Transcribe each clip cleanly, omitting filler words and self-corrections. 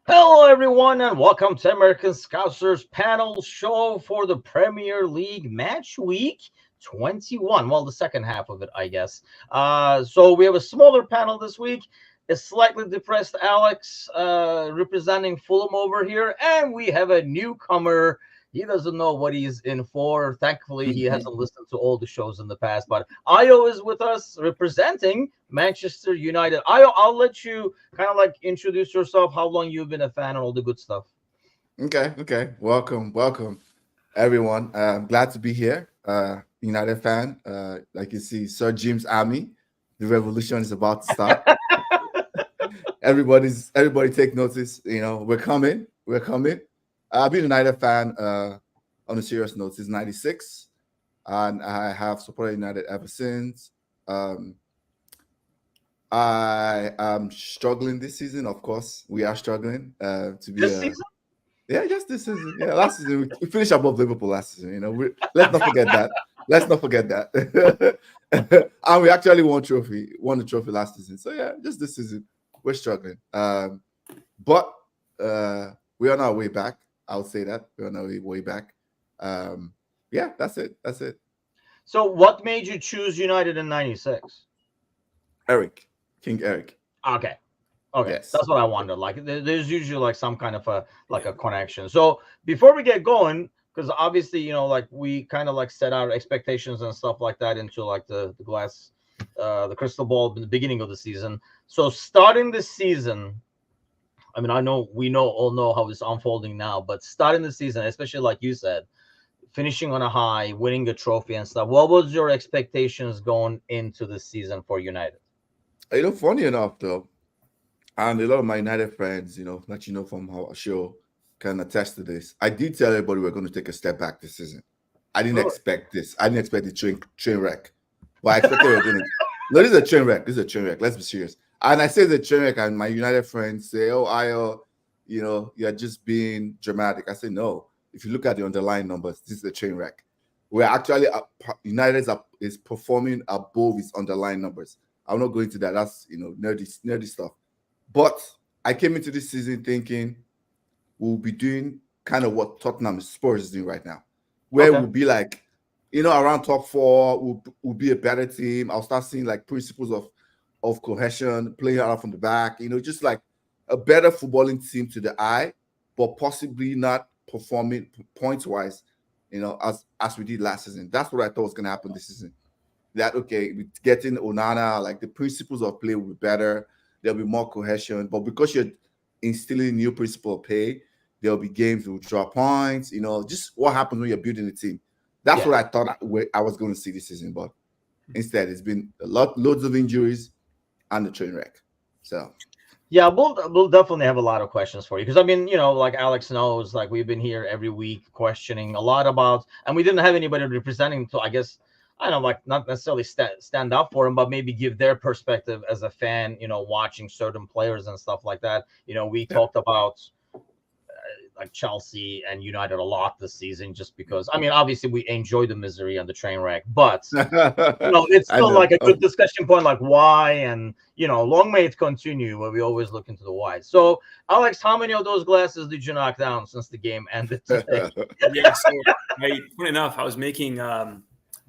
Hello, everyone, and welcome to American Scousers panel show for the Premier League match week 21. Well, the second half of it, I guess. So we have a smaller panel this week. A slightly depressed Alex representing Fulham over here, and we have a newcomer. He doesn't know what he's in for. Thankfully, he hasn't listened to all the shows in the past. But Io is with us representing Manchester United. Io, I'll let you kind of like introduce yourself, how long you've been a fan, and all the good stuff. Okay. Welcome, everyone. Glad to be here. United fan. Like you see, Sir Jim's army. The revolution is about to start. Everybody take notice. We're coming. We're coming. I've been a United fan. On a serious note, since '96, and I have supported United ever since. Um, I am struggling this season. Of course, we are struggling. To be This a season? Yeah, just this season. Yeah, last season we finished above Liverpool last season. Let's not forget that. Let's not forget that. And we actually won the trophy last season. So yeah, just this season we're struggling. But we're on our way back. I would say that we're on our way back. Yeah, that's it. That's it. So, what made you choose United in '96? Eric, King Eric. Okay. Okay, Yes. that's what I wondered. Like, there's usually like some kind of a connection. So before we get going, because obviously, like we kind of like set our expectations and stuff like that into like the glass, the crystal ball in the beginning of the season. So starting this season, I mean, I know we all know how it's unfolding now, but starting the season, especially like you said, finishing on a high, winning a trophy and stuff. What was your expectations going into the season for United? Funny enough though, and a lot of my United friends, that from our show, can attest to this. I did tell everybody we're going to take a step back this season. I didn't Really? expect this. I didn't expect the train wreck. But I expected we were going to. No, this is a train wreck. This is a train wreck. Let's be serious. And I say the train wreck, and my United friends say, "Oh, you're just being dramatic." I say, "No. If you look at the underlying numbers, this is a train wreck. We're actually United is performing above its underlying numbers. I'm not going to that. That's nerdy stuff. But I came into this season thinking we'll be doing kind of what Tottenham Spurs is doing right now, where Okay. we'll be like, around top four, we'll be a better team. I'll start seeing like principles of cohesion, playing out from the back, just like a better footballing team to the eye, but possibly not performing points wise, as we did last season. That's what I thought was gonna happen this season. That okay, with getting Onana, like the principles of play will be better. There'll be more cohesion, but because you're instilling new principle of play, there'll be games that will draw points. Just what happens when you're building a team. That's Yeah. what I thought I was going to see this season, but instead, it's been loads of injuries and the train wreck. So Yeah, we'll definitely have a lot of questions for you because I mean, like Alex knows, like we've been here every week questioning a lot about, and we didn't have anybody representing. So I guess I don't know, like not necessarily stand up for him, but maybe give their perspective as a fan. Watching certain players and stuff like that. We yeah, talked about like Chelsea and United a lot this season, just because I mean, obviously we enjoy the misery and the train wreck, but it's I still know. like a good discussion point, like why, and long may it continue, where we always look into the why. So, Alex, how many of those glasses did you knock down since the game ended today? Yeah, so funny enough, I was making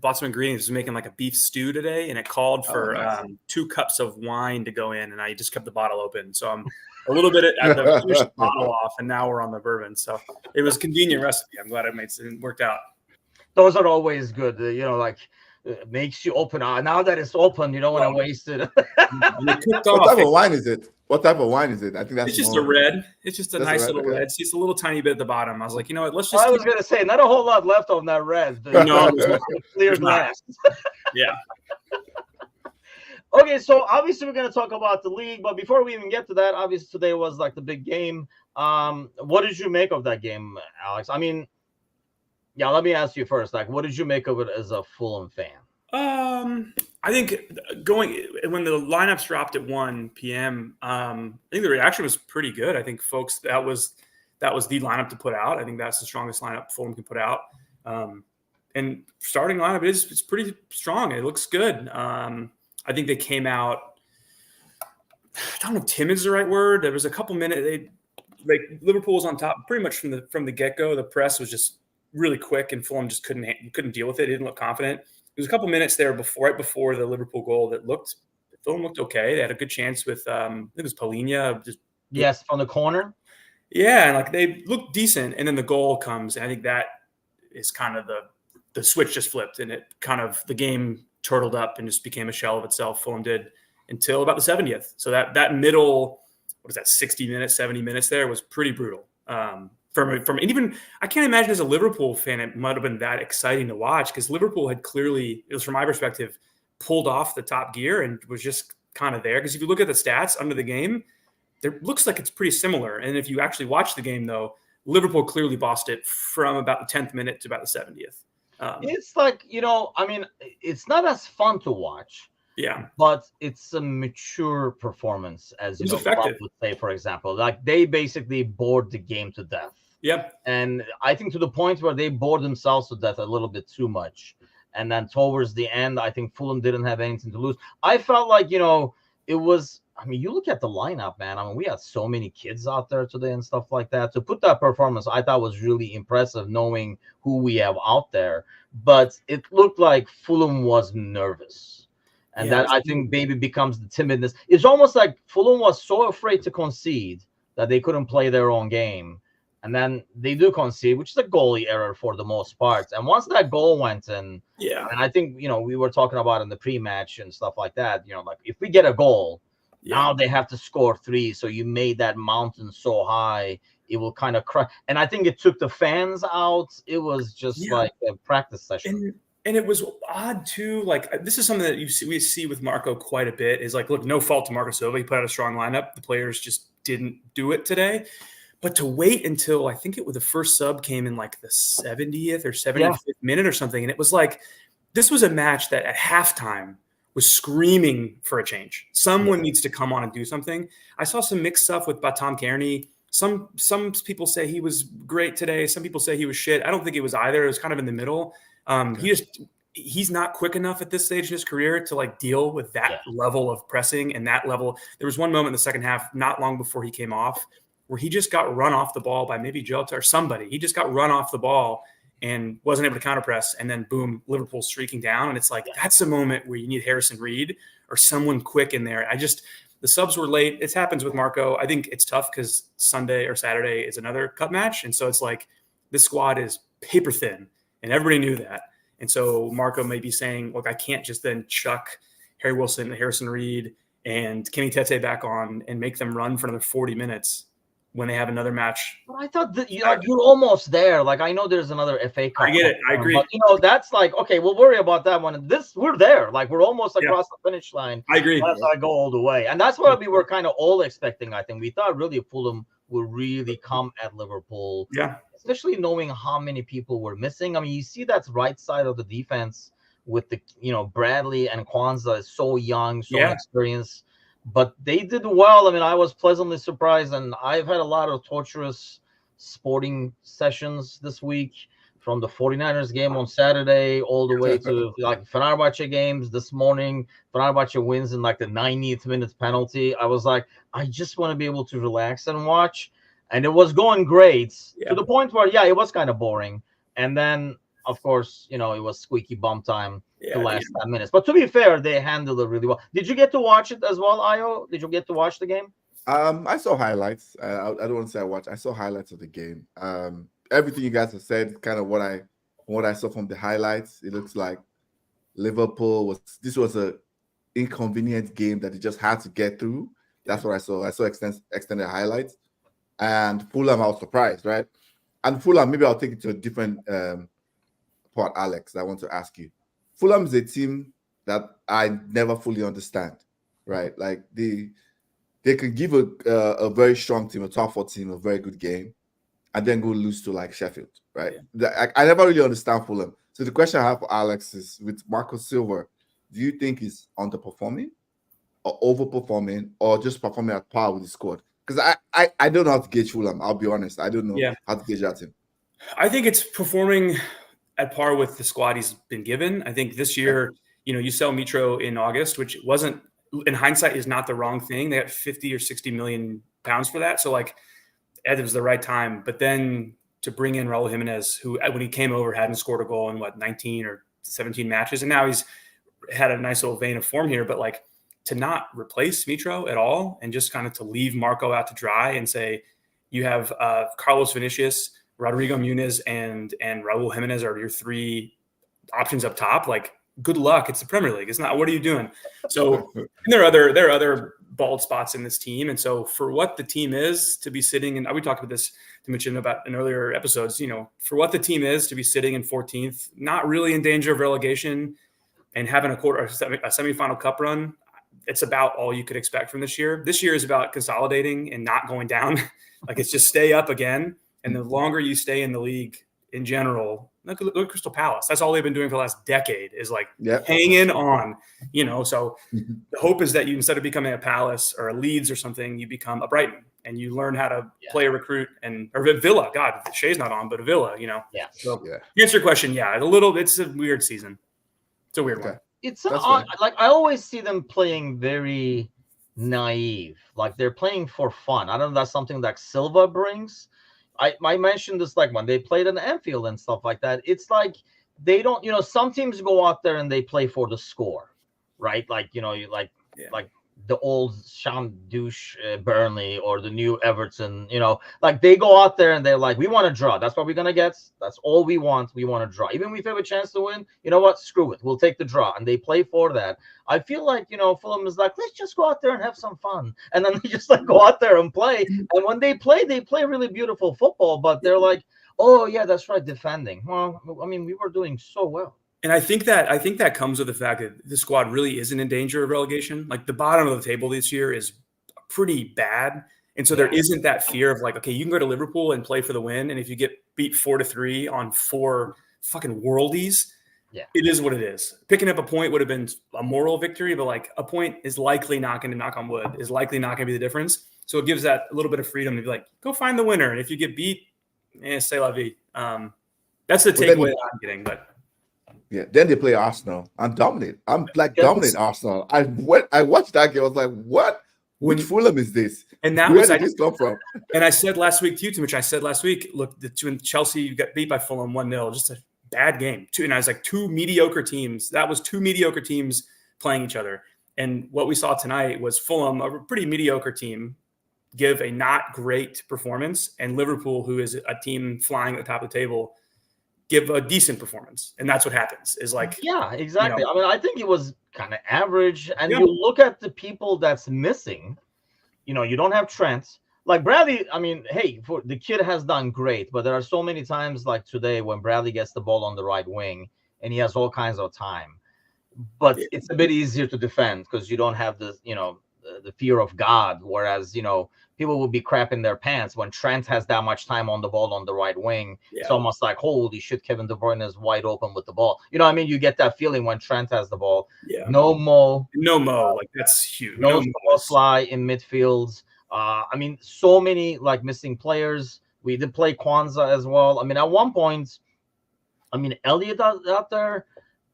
bought some ingredients, was making like a beef stew today, and it called Oh, for nice. 2 cups of wine to go in, and I just kept the bottle open. So I'm a little bit at the finished the bottle off, and now we're on the bourbon. So it was a convenient recipe. I'm glad it worked out. Those are always good. Like makes you open. Now that it's open, you don't want to Well, waste it. and it cooked What off. type of wine is it? What type of wine is it? I think that's It's just a more. red. It's just a That's a nice red. little Okay. red. See, it's a little tiny bit at the bottom. I was like, you know what? Let's I just keep. was gonna say, not a whole lot left on that red. No, Clear there's not. glass. Yeah. Okay, so obviously we're going to talk about the league, but before we even get to that, obviously today was like the big game. What did you make of that game, Alex? I mean, yeah, let me ask you first. Like, what did you make of it as a Fulham fan? I think going when the lineups dropped at 1 p.m. I think the reaction was pretty good. I think folks that was the lineup to put out. I think that's the strongest lineup Fulham can put out. And starting lineup it's pretty strong. It looks good. I think they came out. I don't know if timid is the right word. There was a couple minutes like Liverpool was on top pretty much from the get-go. The press was just really quick, and Fulham just couldn't deal with it. It didn't look confident. There was a couple minutes there right before the Liverpool goal that Fulham looked okay. They had a good chance with I think it was Palhinha. Yes, from the corner. Yeah, and like they looked decent, and then the goal comes, and I think that is kind of the switch just flipped, and it kind of the game turtled up and just became a shell of itself. Fulham did until about the 70th. So that middle, what is that, 60 minutes, 70 minutes there was pretty brutal. From and even I can't imagine as a Liverpool fan it might have been that exciting to watch, because Liverpool had clearly, it was from my perspective, pulled off the top gear and was just kind of there. Because if you look at the stats under the game, it looks like it's pretty similar. And if you actually watch the game, though, Liverpool clearly bossed it from about the 10th minute to about the 70th. It's like, I mean, it's not as fun to watch. Yeah. But it's a mature performance, as you know, Klopp would say, for example. Like, they basically bored the game to death. Yep. And I think to the point where they bored themselves to death a little bit too much. And then towards the end, I think Fulham didn't have anything to lose. I felt like, it was, I mean, you look at the lineup, man. I mean, we had so many kids out there today and stuff like that. To put that performance, I thought was really impressive, knowing who we have out there. But it looked like Fulham was nervous. And that, I think, maybe becomes the timidness. It's almost like Fulham was so afraid to concede that they couldn't play their own game. And then they do concede, which is a goalie error for the most part. And once that goal went in, and I think, we were talking about in the pre-match and stuff like that, like if we get a goal, now they have to score 3. So you made that mountain so high, it will kind of crush. And I think it took the fans out. It was just like a practice session. And it was odd too. Like, this is something that we see with Marco quite a bit. Is like, look, no fault to Marco Silva. He put out a strong lineup. The players just didn't do it today. But to wait until I think the first sub came in like the 70th or 75th minute or something, and it was like this was a match that at halftime was screaming for a change. Someone needs to come on and do something. I saw some mixed stuff with Batam Kearney. Some people say he was great today. Some people say he was shit. I don't think it was either. It was kind of in the middle. He's not quick enough at this stage in his career to like deal with that level of pressing and that level. There was one moment in the second half, not long before he came off, where he just got run off the ball by maybe Jota or somebody. He just got run off the ball and wasn't able to counterpress. And then boom, Liverpool streaking down. And it's like, that's a moment where you need Harrison Reed or someone quick in there. The subs were late. It happens with Marco. I think it's tough because Sunday or Saturday is another cup match. And so it's like, this squad is paper thin. And everybody knew that. And so Marco may be saying, look, I can't just then chuck Harry Wilson, Harrison Reed, and Kenny Tete back on and make them run for another 40 minutes when they have another match. But I thought that you're almost there. Like, I know there's another FA Cup. I get it. I agree. But, that's like, okay, we'll worry about that one. We're there. Like, we're almost across the finish line. I agree. Unless I go all the way. And that's what we were kind of all expecting, I think. We thought really Fulham would really come at Liverpool. Yeah. Especially knowing how many people were missing. I mean, you see that right side of the defense with the, Bradley and Kwanzaa is so young, so inexperienced, but they did well. I mean, I was pleasantly surprised, and I've had a lot of torturous sporting sessions this week, from the 49ers game on Saturday all the way to like Fenerbahce games this morning. Fenerbahce wins in like the 90th minute penalty. I was like, I just want to be able to relax and watch. And it was going great to the point where, it was kind of boring. And then, of course, it was squeaky bum time the last 10 minutes. But to be fair, they handled it really well. Did you get to watch it as well, Ayo? Did you get to watch the game? I saw highlights. I don't want to say I watched. I saw highlights of the game. Everything you guys have said, kind of what I saw from the highlights. It looks like Liverpool this was a inconvenient game that they just had to get through. That's what I saw. I saw extended highlights. And Fulham, I was surprised, right? And Fulham, maybe I'll take it to a different part, Alex. I want to ask you. Fulham is a team that I never fully understand, right? Like they could give a very strong team, a top 4 team, a very good game, and then go lose to like Sheffield, right? I never really understand Fulham. So the question I have for Alex is, with Marco Silva, do you think he's underperforming or overperforming or just performing at par with the squad? Because I don't know how to gauge Fulham. I'll be honest. I don't know how to gauge that team. I think it's performing at par with the squad he's been given. I think this year, you sell Mitro in August, which wasn't, in hindsight, is not the wrong thing. They got 50 or 60 million pounds for that. So like, it was the right time. But then to bring in Raul Jimenez, who when he came over hadn't scored a goal in 19 or 17 matches, and now he's had a nice little vein of form here. But like to not replace Mitro at all and just kind of to leave Marco out to dry and say you have Carlos Vinicius, Rodrigo Muniz, and Raul Jimenez are your three options up top. Like, good luck. It's the Premier League. It's not. What are you doing? So there are other bald spots in this team, and so for what the team is to be sitting, and we talked about this to mention about in earlier episodes. For what the team is to be sitting in 14th, not really in danger of relegation, and having a semifinal cup run. It's about all you could expect from this year. This year is about consolidating and not going down. Like, it's just stay up again. And the longer you stay in the league in general, look at Crystal Palace. That's all they've been doing for the last decade is like hanging on, So the hope is that you, instead of becoming a Palace or a Leeds or something, you become a Brighton and you learn how to play a recruit or a Villa. God, Shea's not on, but a Villa, Yeah. So to answer your question, it's a weird season. It's a weird one. It's odd. Like, I always see them playing very naive. Like, they're playing for fun. I don't know if that's something that Silva brings. I mentioned this, like, when they played in Anfield and stuff like that. It's like they don't, some teams go out there and they play for the score, right? Like, like the old Sean Douche Burnley or the new Everton, like they go out there and they're like, we want to draw. That's what we're going to get. That's all we want. We want to draw. Even if we have a chance to win, you know what? Screw it. We'll take the draw. And they play for that. I feel like, Fulham is like, let's just go out there and have some fun. And then they just like go out there and play. And when they play really beautiful football, but they're like, oh yeah, that's right. Defending. Well, I mean, we were doing so well. And I think that comes with the fact that the squad really isn't in danger of relegation. Like, the bottom of the table this year is pretty bad. And so there isn't that fear of like, okay, you can go to Liverpool and play for the win. And if you get beat 4-3 on 4 fucking worldies, it is what it is. Picking up a point would have been a moral victory, but like a point is likely not going to, knock on wood, is likely not going to be the difference. So it gives that a little bit of freedom to be like, go find the winner. And if you get beat, c'est la vie. That's the takeaway that I'm getting, but. Yeah, then they play Arsenal and dominate. I'm like dominate Arsenal. I watched that game. I was like, what? Which Fulham is this? And that Where did this come from? And I said last week to you, Mitch, I said last week, look, when Chelsea got beat by Fulham 1-0, just a bad game. And I was like, 2 mediocre teams. That was 2 mediocre teams playing each other. And what we saw tonight was Fulham, a pretty mediocre team, give a not great performance, and Liverpool, who is a team flying at the top of the table, give a decent performance. And that's what happens is like, yeah, exactly. I mean, I think it was kind of average. And you look at the people that's missing, you don't have Trent. Like Bradley, I mean, hey, the kid has done great, but there are so many times like today when Bradley gets the ball on the right wing and he has all kinds of time. But it's a bit easier to defend because you don't have the, the fear of God. Whereas, people will be crapping their pants when Trent has that much time on the ball on the right wing. Yeah. It's almost like, holy shit, Kevin De Bruyne is wide open with the ball. What I mean? You get that feeling when Trent has the ball. Yeah. No Mo. Like, that's huge. No fly in midfield. I mean, so many like missing players. We did play Kwanzaa as well. I mean, at one point, Elliott out there.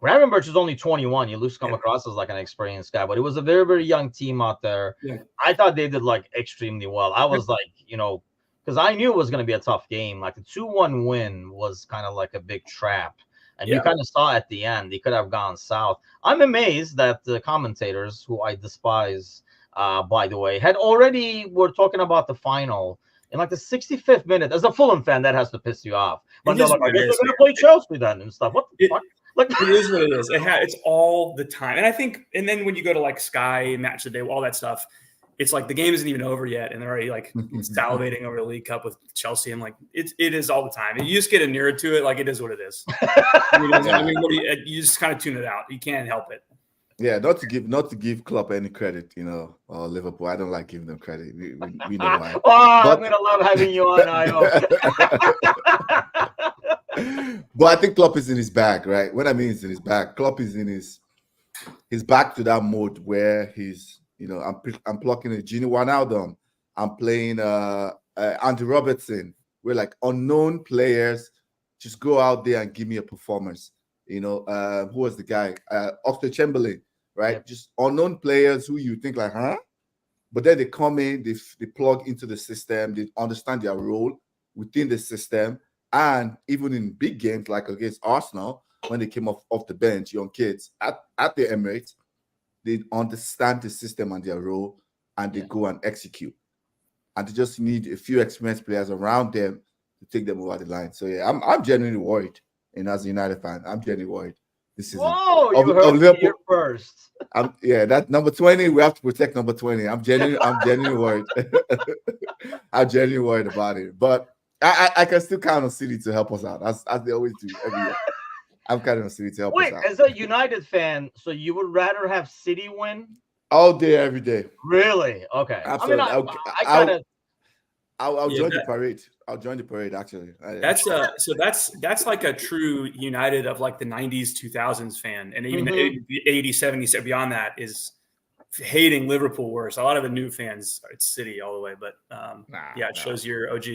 Gravenberch is only 21. You lose come across as like an experienced guy, but it was a very, very young team out there. Yeah. I thought they did like extremely well. I was like, because I knew it was going to be a tough game. Like the 2-1 win was kind of like a big trap. And you kind of saw at the end, they could have gone south. I'm amazed that the commentators, who I despise, by the way, were talking about the final in like the 65th minute. As a Fulham fan, that has to piss you off. But they're like, I guess they're going to play Chelsea then and stuff. What the fuck? Like, it is what it is. It's all the time. And I think, and then when you go to like Sky, Matchday, all that stuff, it's like the game isn't even over yet. And they're already like salivating over the League Cup with Chelsea. I'm like, it is all the time. And you just get inured to it. Like, it is what it is. You just kind of tune it out. You can't help it. Yeah, not to give Klopp any credit, or Liverpool. I don't like giving them credit. We know why. I'm gonna love having you on. I hope. But I think Klopp is in his bag, right? What I mean is in his bag. Klopp is in his back to that mode where he's, I'm plucking a Gini Wijnaldum. I'm playing Andy Robertson. We're like unknown players. Just go out there and give me a performance. Who was the guy? Oxlade-Chamberlain, right? Yep. Just unknown players who you think like, huh? But then they come in, they plug into the system, they understand their role within the system. And even in big games like against Arsenal, when they came off the bench, young kids at the Emirates, they understand the system and their role, and they go and execute. And they just need a few experienced players around them to take them over the line. So yeah, I'm genuinely worried. And as a United fan, I'm genuinely worried. This is Whoa, you heard it here first. That number 20. We have to protect number 20. I'm genuinely worried. I'm genuinely worried about it. But I can still count on City to help us out, as they always do every year. I'm counting on City to help us out. Wait, as a United fan, so you would rather have City win? All day, every day. Really? Okay. Absolutely. I mean, I kind of. I'll join the parade. I'll join the parade. Actually, that's like a true United of like the 90s, 2000s fan, and even the 80s, 70s, beyond that is hating Liverpool worse. A lot of the new fans, it's City all the way, but it shows your OG.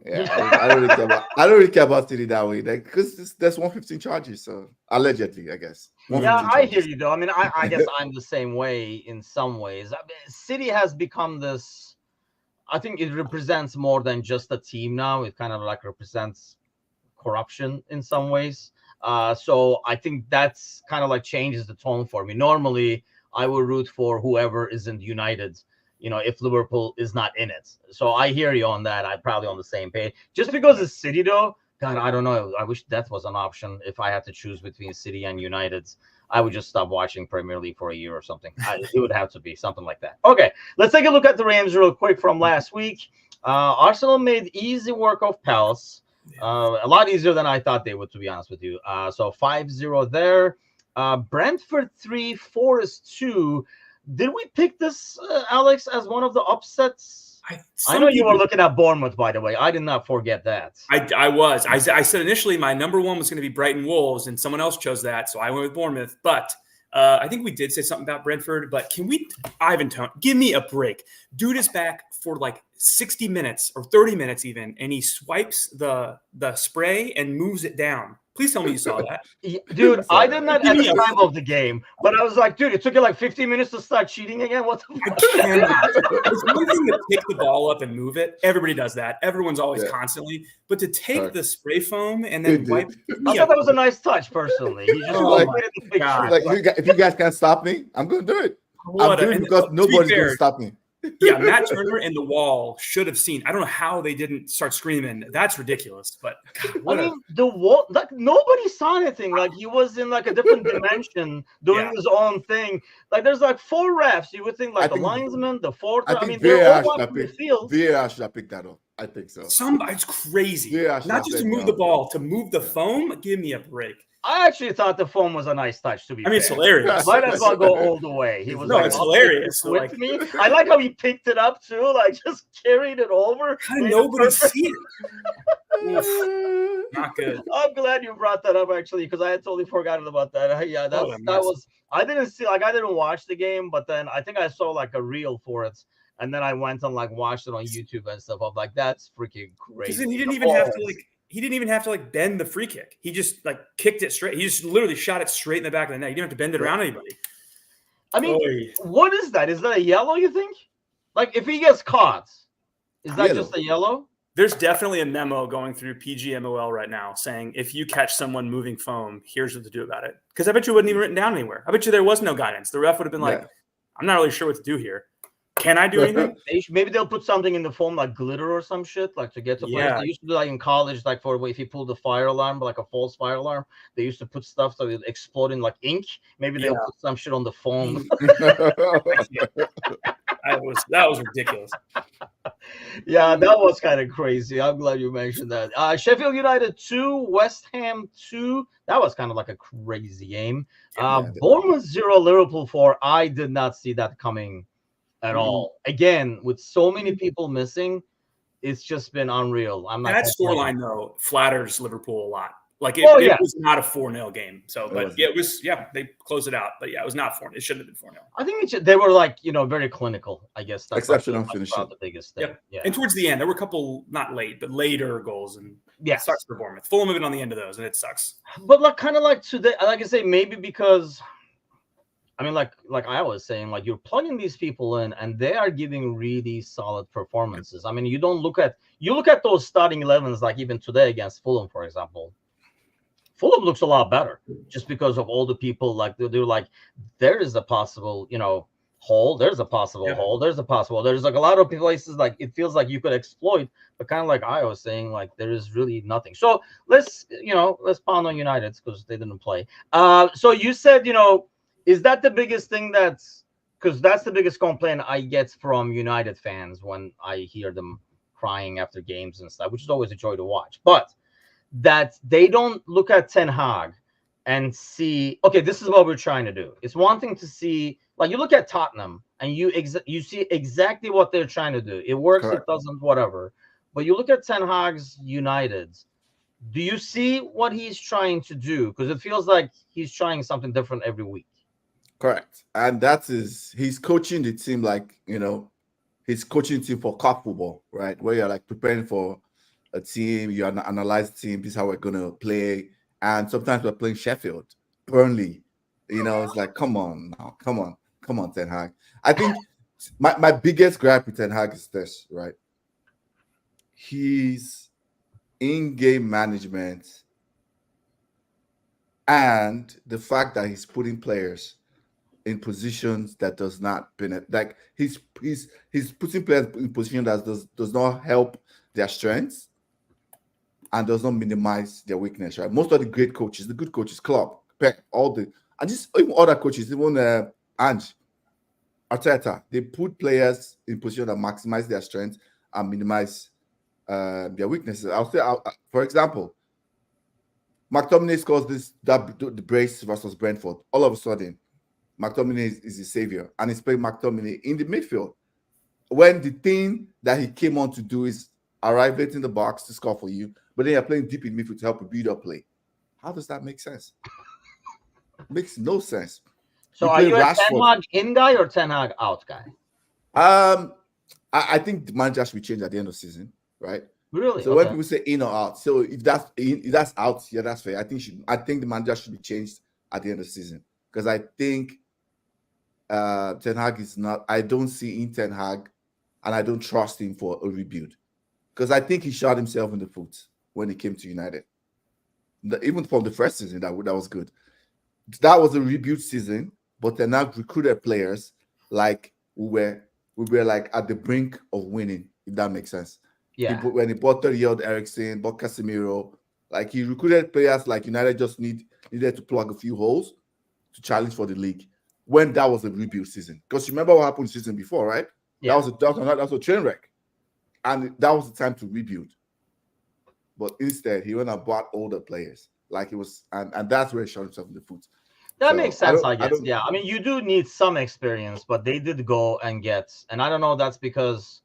Yeah, I don't really care about City that way, because there's 115 charges, so allegedly, I guess. Yeah, I hear you though. I mean, I guess I'm the same way in some ways. I mean, City has become this. I think it represents more than just a team now. It kind of like represents corruption in some ways. So I think that's kind of like changes the tone for me. Normally, I would root for whoever isn't United, if Liverpool is not in it. So I hear you on that. I'm probably on the same page. Just because it's City, though, God, I don't know. I wish death was an option. If I had to choose between City and United, I would just stop watching Premier League for a year or something. It would have to be something like that. Okay, let's take a look at the Rams real quick from last week. Arsenal made easy work of Palace. A lot easier than I thought they would, to be honest with you. So 5-0 there. Brentford 3, Forest 2. Did we pick this, Alex, as one of the upsets? I know you were looking at Bournemouth, by the way. I did not forget that. I was. I said initially my number one was going to be Brighton Wolves, and someone else chose that, so I went with Bournemouth. But I think we did say something about Brentford. But can we, Ivan Toney, give me a break? Dude is back for like 60 minutes or 30 minutes even, and he swipes the spray and moves it down. Please tell me you saw that. Dude, I did not at the time of the game, but I was like, dude, it took you like 50 minutes to start cheating again? What the fuck? It's one thing to pick the ball up and move it. Everybody does that. Everyone's always constantly. But to take the spray foam and then wipe I thought that was a nice touch, personally. He just if you guys can't stop me, I'm going to do it. I'm doing it because nobody's going to stop me. Yeah, Matt Turner and the wall should have seen. I don't know how they didn't start screaming. That's ridiculous. But God, the wall, like nobody saw anything. Like he was in like a different dimension doing his own thing. Like there's like 4 refs. You would think like the linesman, the fourth. I mean, they're all up in the field. VAR should have picked that up. I think so. It's crazy. Not just to move the ball, to move the foam. Give me a break. I actually thought the foam was a nice touch, to be fair. It's hilarious. Might as well go all the way. He was it's hilarious. With me. I like how he picked it up too, like just carried it over. How did nobody see it? Not good. I'm glad you brought that up actually, because I had totally forgotten about that. Yeah, that was. I didn't watch the game, but then I think I saw like a reel for it. And then I went and like watched it on YouTube and stuff. I'm like, that's freaking crazy. Because he didn't even have to He didn't even have to like bend the free kick. He just like kicked it straight. He just literally shot it straight in the back of the net. You didn't have to bend it around anybody. I mean, what is that? Is that a yellow, you think? Like if he gets caught, is that just a yellow? There's definitely a memo going through PGMOL right now saying if you catch someone moving foam, here's what to do about it. Because I bet you it wasn't even written down anywhere. I bet you there was no guidance. The ref would have been like, I'm not really sure what to do here. Can I do anything? Maybe they'll put something in the foam like glitter or some shit, like to get to place. They used to do like in college, like for if you pulled the fire alarm, like a false fire alarm, they used to put stuff so it would explode in like ink. Maybe they'll put some shit on the foam. That was ridiculous. Yeah, that was kind of crazy. I'm glad you mentioned that. Sheffield United 2, West Ham 2. That was kind of like a crazy game. Bournemouth 0, Liverpool 4. I did not see that coming at all. Again, with so many people missing, it's just been unreal. That scoreline though flatters Liverpool a lot. Like it was not a 4-0 game. So, but it was. They closed it out. But it was not 4. It shouldn't have been 4-0. I think they were like very clinical. I guess that's exceptional finishing. The biggest thing. Yeah. And towards the end, there were a couple not late, but later goals, and it sucks for Bournemouth. Fulham have been on the end of those, and it sucks. But like kind of like today, like I say, maybe because. I mean, like I was saying, like you're plugging these people in, and they are giving really solid performances. I mean, you look at those starting 11s, like even today against Fulham, for example. Fulham looks a lot better just because of all the people. Like they're like, there is a possible, hole. There's a possible hole. There's a possible. There's like a lot of places like it feels like you could exploit, but kind of like I was saying, like there is really nothing. So let's pound on United because they didn't play. So you said, is that the biggest thing because that's the biggest complaint I get from United fans when I hear them crying after games and stuff, which is always a joy to watch, but that they don't look at Ten Hag and see, okay, this is what we're trying to do. It's one thing to see, like you look at Tottenham and you see exactly what they're trying to do. It works, Correct. It doesn't, whatever. But you look at Ten Hag's United, do you see what he's trying to do? Because it feels like he's trying something different every week. Correct. And he's coaching the team like, he's coaching the team for cup football, right? Where you're like preparing for a team, you analyze the team, this is how we're going to play. And sometimes we're playing Sheffield, Burnley. It's like, come on now, come on, Ten Hag. I think my biggest gripe with Ten Hag is this, right? His in-game management and the fact that he's putting players in positions that does not benefit. Like he's putting players in positions that does not help their strengths and does not minimize their weakness, right? Most of the great coaches, the good coaches, Klopp, Pep, and just even other coaches, even Ange, Arteta, they put players in position that maximize their strengths and minimize their weaknesses. I'll say, for example, McTominay scores the brace versus Brentford. All of a sudden, McTominay is the savior, and he's playing McTominay in the midfield. When the thing that he came on to do is arrive in the box to score for you, but then you're playing deep in midfield to help you build up play. How does that make sense? Makes no sense. So are you a Ten Hag in guy or Ten Hag out guy? I think the manager should be changed at the end of the season, right? Really? So when people say in or out, so if that's out, yeah, that's fair. I think the manager should be changed at the end of the season because I think Ten Hag is not. I don't see in Ten Hag, and I don't trust him for a rebuild because I think he shot himself in the foot when he came to United. Even from the first season, that was good. That was a rebuild season, but Ten Hag recruited players like we were like at the brink of winning, if that makes sense. Yeah. When he bought 30-year-old Eriksen, bought Casemiro, like he recruited players like United just needed to plug a few holes to challenge for the league. When that was a rebuild season, because you remember what happened the season before, right? Yeah. That was a train wreck, and that was the time to rebuild. But instead, he went and bought older players, like he was, and that's where he shot himself in the foot. That makes sense, I guess. Yeah, I mean, you do need some experience, but they did go and get, and I don't know. That's because,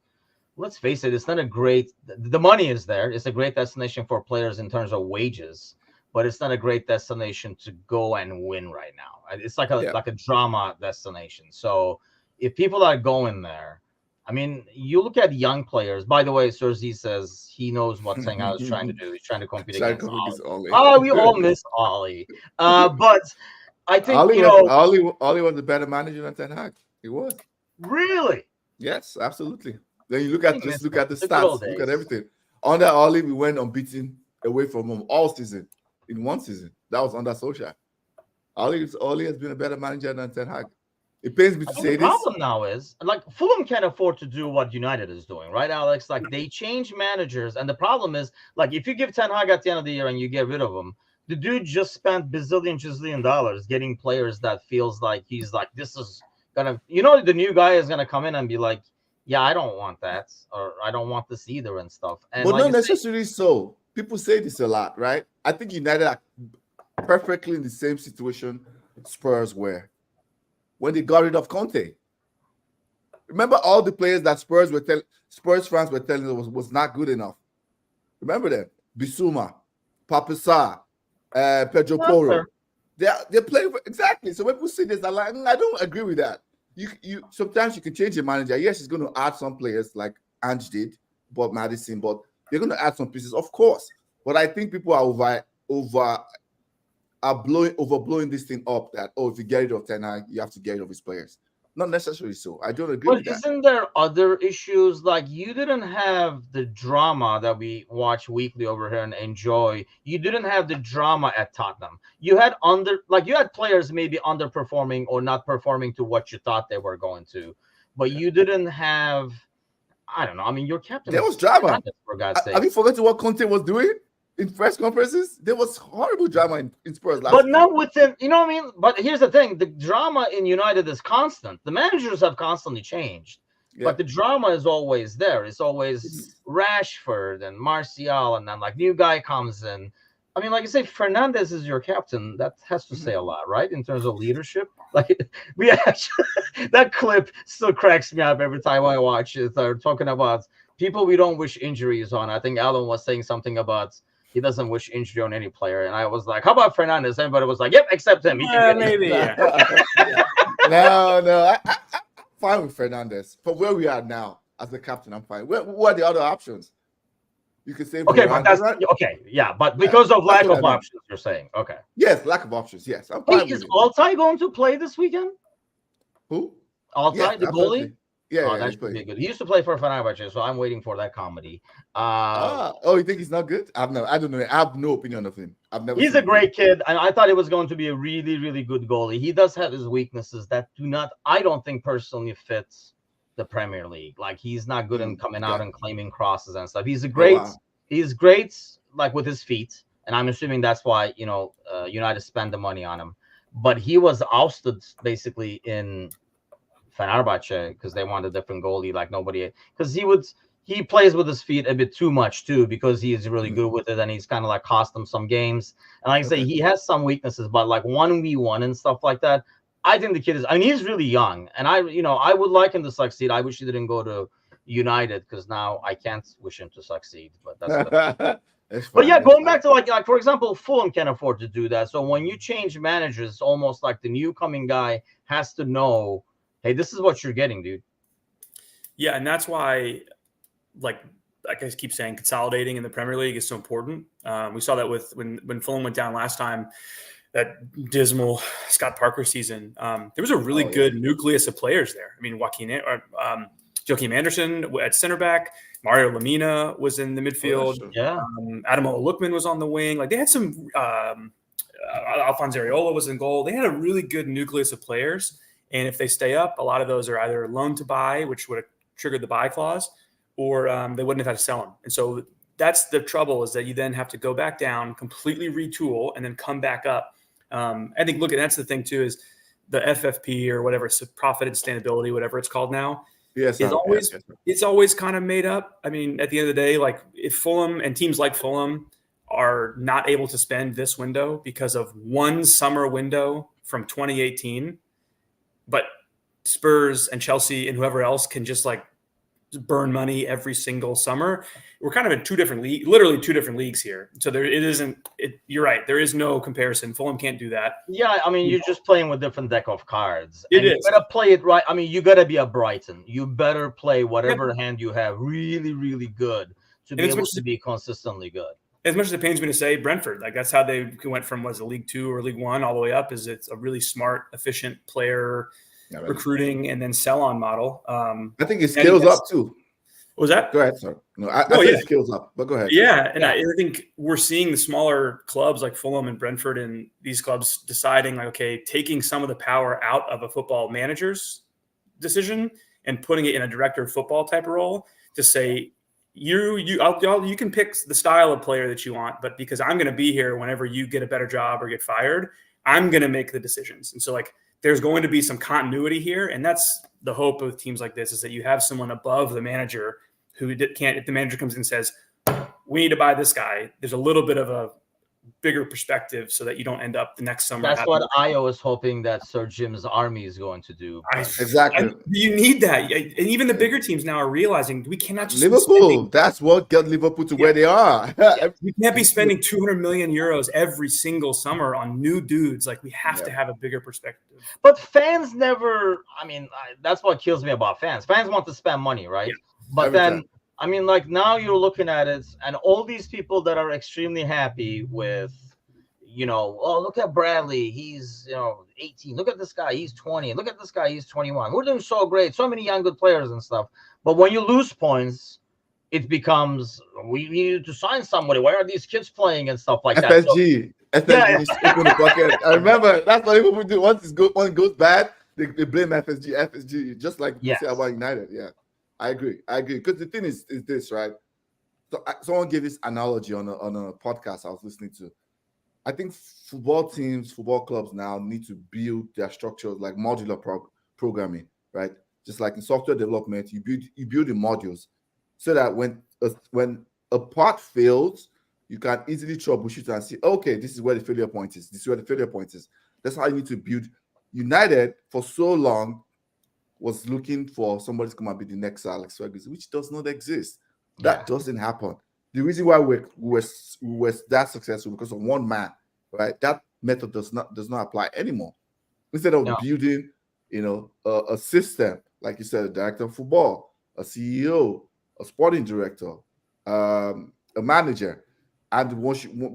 let's face it, it's not a great. The money is there. It's a great destination for players in terms of wages, but it's not a great destination to go and win right now. It's like a drama destination. So if people are going there, I mean, you look at young players. By the way, Serzi says he knows what Ten Hag is trying to do. He's trying to compete against Ollie. Oh, we all miss Ollie. But I think Ollie was a better manager than Ten Hag. He was. Really? Yes, absolutely. Then you look at the stats, look at everything. Under Ollie, we went unbeaten away from home all season in one season. That was under Solskjaer. Ollie has been a better manager than Ten Hag. It pains me to say this. The problem now is, like, Fulham can't afford to do what United is doing, right, Alex? Like, they change managers, and the problem is, like, if you give Ten Hag at the end of the year and you get rid of him, the dude just spent bazillion dollars getting players that feels like he's like, this is gonna, the new guy is gonna come in and be like, yeah, I don't want that, or I don't want this either and stuff. And but not necessarily so. People say this a lot, right? I think United are perfectly in the same situation Spurs were when they got rid of Conte. Remember all the players that Spurs fans were telling us was not good enough. Remember them? Bissouma, Papissa, Pedro Porro. They're playing exactly. So when people say this, I don't agree with that. You sometimes you can change your manager. Yes, he's going to add some players like Ange did, Bob Madison, but they're going to add some pieces, of course. But I think people are are overblowing this thing up that, oh, if you get rid of Ten Hag, you have to get rid of his players. Not necessarily so. I don't agree with But that. isn't there other issues? Like, you didn't have the drama that we watch weekly over here and enjoy. You didn't have the drama at Tottenham. You had players maybe underperforming or not performing to what you thought they were going to, but you didn't have, I don't know. I mean, your captain. There was drama. For God's sake. Have you forgotten what Conte was doing in press conferences? There was horrible drama in Spurs last But year. not within, you know what I mean? But here's the thing. The drama in United is constant. The managers have constantly changed. Yeah. But the drama is always there. It's always Rashford and Martial, and then like new guy comes in. I mean, like you say, Fernandez is your captain. That has to say a lot, right? In terms of leadership. Like, we actually, that clip still cracks me up every time I watch it. They're talking about people we don't wish injuries on. I think Alan was saying something about he doesn't wish injury on any player. And I was like, how about Fernandez? Everybody was like, yep, except him. He can get maybe. No, I'm fine with Fernandez. But where we are now, as the captain, I'm fine. Who are the other options? You could say okay, but that's okay, yeah, but because of lack of options, you're saying, okay. Yes, lack of options. Yes, I'm fine. Hey, is Altay going to play this weekend? Who? Altay, the goalie? Yeah, that should be good. He used to play for Fenerbahce, so I'm waiting for that comedy. You think he's not good? I don't know. I have no opinion of him. I've never. He's a great kid, and I thought it was going to be a really, really good goalie. He does have his weaknesses that I don't think personally fits the Premier League. Like, he's not good in coming out and claiming crosses and stuff. He's he's great, like, with his feet, and I'm assuming that's why United spend the money on him. But he was ousted basically in Fenerbahce because they wanted a different goalie, like nobody, because he plays with his feet a bit too much too, because he is really good with it, and he's kind of like cost them some games. And like I say, he has some weaknesses, but like 1v1 and stuff like that, I think the kid is, I mean, he's really young, and I would like him to succeed. I wish he didn't go to United, because now I can't wish him to succeed, but that's but yeah, going back to like for example, Fulham can afford to do that. So when you change managers, it's almost like the new coming guy has to know, hey, this is what you're getting, dude. Yeah, and that's why, like I keep saying, consolidating in the Premier League is so important. We saw that with when Fulham went down last time, that dismal Scott Parker season. There was a really good nucleus of players there. I mean, Joachim Anderson at center back, Mario Lemina was in the midfield. Adam Lookman was on the wing. Like, they had some. Alphonse Areola was in goal. They had a really good nucleus of players. And if they stay up, a lot of those are either loan to buy, which would have triggered the buy clause, or they wouldn't have had to sell them. And so that's the trouble, is that you then have to go back down, completely retool, and then come back up. I think, that's the thing too, is the FFP or whatever, it's profit and sustainability, whatever it's called now. It's always kind of made up. I mean, at the end of the day, like, if Fulham and teams like Fulham are not able to spend this window because of one summer window from 2018, but Spurs and Chelsea and whoever else can just like burn money every single summer, we're kind of in literally two different leagues here. So you're right. There is no comparison. Fulham can't do that. Yeah. I mean, you're just playing with different deck of cards. You gotta play it right. I mean, you gotta be a Brighton. You better play whatever hand you have really, really good to be able to be consistently good. As much as it pains me to say, Brentford, like, that's how they went from League 2 or League 1 all the way up. Is it's a really smart, efficient player recruiting and then sell-on model. I think it scales up too. What was that? Go ahead, sir. No, I think it scales up, but go ahead. Yeah, and I think we're seeing the smaller clubs like Fulham and Brentford and these clubs deciding, like, okay, taking some of the power out of a football manager's decision and putting it in a director of football type of role to say, you can pick the style of player that you want, but because I'm going to be here whenever you get a better job or get fired, I'm going to make the decisions. And so, like, there's going to be some continuity here, and that's the hope of teams like this, is that you have someone above the manager who can't. If the manager comes in and says, "We need to buy this guy," there's a little bit of a bigger perspective so that you don't end up the next summer. That's what I was hoping that Sir Jim's army is going to do. Exactly. You need that. And even the bigger teams now are realizing we cannot just Liverpool. That's what got Liverpool to where they are. We can't be spending 200 million euros every single summer on new dudes. Like, we have to have a bigger perspective. But fans never, I mean, that's what kills me about fans. Fans want to spend money, right? Yeah. But then, I mean, like, now you're looking at it, and all these people that are extremely happy with, oh, look at Bradley, he's 18. Look at this guy, he's 20. Look at this guy, he's 21. We're doing so great, so many young good players and stuff. But when you lose points, it becomes we need to sign somebody. Why are these kids playing and stuff like FSG. that? FSG open the bucket. I remember that's what people do. Once it's good, one goes bad, they blame FSG. FSG, just like you say about United. Yeah, I agree. Because the thing is this, right? So someone gave this analogy on a podcast I was listening to. I think football teams, football clubs now need to build their structures like modular programming, right? Just like in software development, you build the modules so that when a part fails, you can easily troubleshoot and see, okay, this is where the failure point is. This is where the failure point is. That's how you need to build. United for so long was looking for somebody to come and be the next Alex Ferguson, which does not exist. That doesn't happen. The reason why we were that successful because of one man, right? That method does not apply anymore. Instead of building, a system, like you said, a director of football, a CEO, a sporting director, a manager, and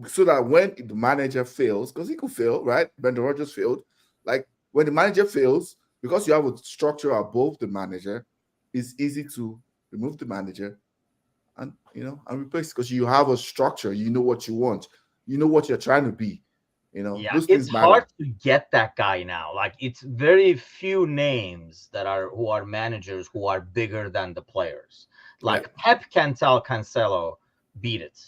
so that when the manager fails, because he could fail, right? Brendan Rodgers failed. Like when the manager fails, because you have a structure above the manager, it's easy to remove the manager and replace, because you have a structure. You know what you want. You know what you're trying to be. Those things it's matter. hard to get that guy now. Like it's very few names who are managers who are bigger than the players. Like Pep can tell Cancelo, beat it.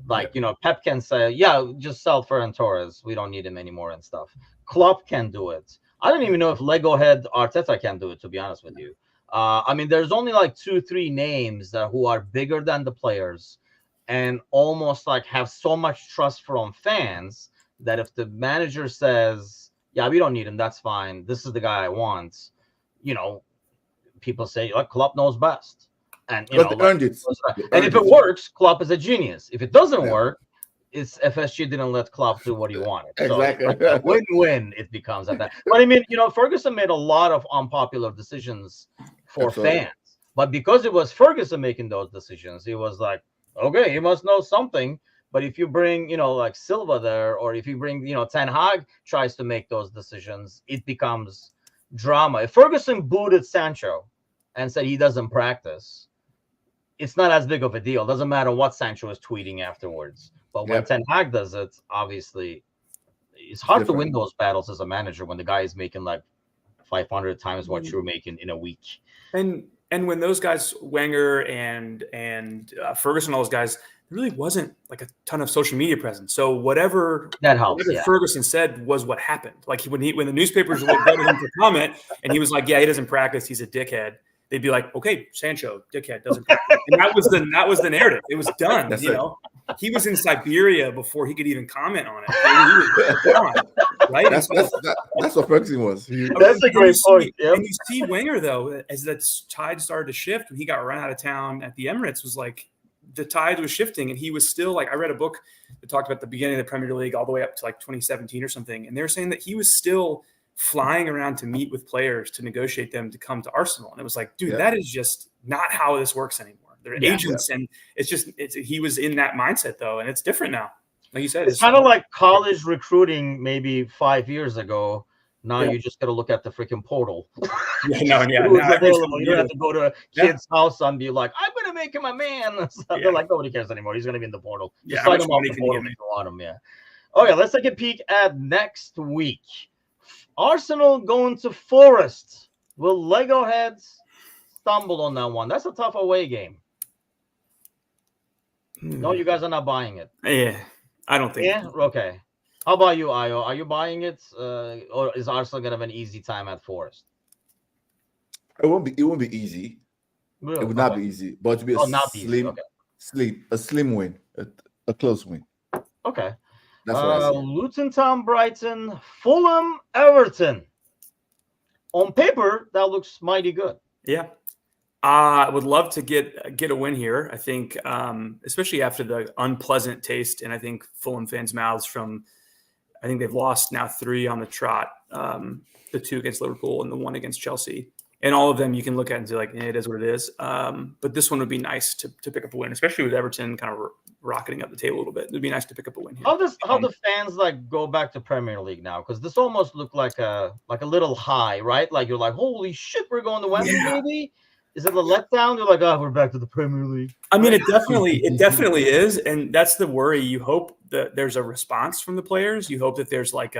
Like Pep can say, just sell Ferran Torres. We don't need him anymore and stuff. Klopp can do it. I don't even know if Lego head Arteta can do it, to be honest with you. I mean, there's only like 2-3 names who are bigger than the players and almost like have so much trust from fans that if the manager says, we don't need him, that's fine, this is the guy I want, people say, Klopp knows best. And, earned it. And if it works, Klopp is a genius. If it doesn't work, it's FSG didn't let Klopp do what he wanted. Exactly. So like win-win it becomes at that. But I mean, Ferguson made a lot of unpopular decisions for fans. But because it was Ferguson making those decisions, he was like, okay, he must know something. But if you bring, like Silva there, or if you bring, Ten Hag tries to make those decisions, it becomes drama. If Ferguson booted Sancho and said he doesn't practice, it's not as big of a deal. Doesn't matter what Sancho is tweeting afterwards. But when Ten Hag does it, obviously, it's hard to win those battles as a manager when the guy is making like 500 times what you're making in a week. And when those guys, Wenger and Ferguson, all those guys, there really wasn't like a ton of social media presence. So whatever that helps. Ferguson said was what happened. Like when the newspapers would go to him for comment, and he was like, "Yeah, he doesn't practice. He's a dickhead." They'd be like, "Okay, Sancho, dickhead, doesn't practice." And that was the narrative. It was done. He was in Siberia before he could even comment on it. He was gone, right? That's what Ferguson was. That's a great point. And you see Wenger though, as that tide started to shift when he got run out of town at the Emirates, was like the tide was shifting, and he was still like, I read a book that talked about the beginning of the Premier League all the way up to like 2017 or something, and they were saying that he was still flying around to meet with players to negotiate them to come to Arsenal. And it was like, dude, that is just not how this works anymore. They're agents, and he was in that mindset though, and it's different now. Like you said, it's kind of like college recruiting maybe 5 years ago. Now you just got to look at the freaking portal. You don't have to go to a kid's house and be like, I'm going to make him a man. They're like, nobody cares anymore. He's going to be in the portal. Just sign him off the portal if you want him. Okay, let's take a peek at next week. Arsenal going to Forest. Will Lego heads stumble on that one? That's a tough away game. No, you guys are not buying it. Yeah, I don't think. Yeah, okay. How about you, Ayo? Are you buying it, or is Arsenal gonna have an easy time at Forest? It won't be easy. Really? It would not be easy, but it would be a slim win, a close win. Okay. That's what I see. Luton Town, Brighton, Fulham, Everton. On paper, that looks mighty good. Yeah. I would love to get a win here. I think, especially after the unpleasant taste, and I think Fulham fans' mouths from, I think they've lost now 3 on the trot, the 2 against Liverpool and the 1 against Chelsea. And all of them you can look at and say like, it is what it is. But this one would be nice to pick up a win, especially with Everton kind of rocketing up the table a little bit. It'd be nice to pick up a win here. How the fans like go back to Premier League now? Because this almost looked like a little high, right? Like you're like, holy shit, we're going to Wembley, baby. Is it a letdown? You're like, oh, we're back to the Premier League. I mean, it definitely is, and that's the worry. You hope that there's a response from the players. You hope that there's like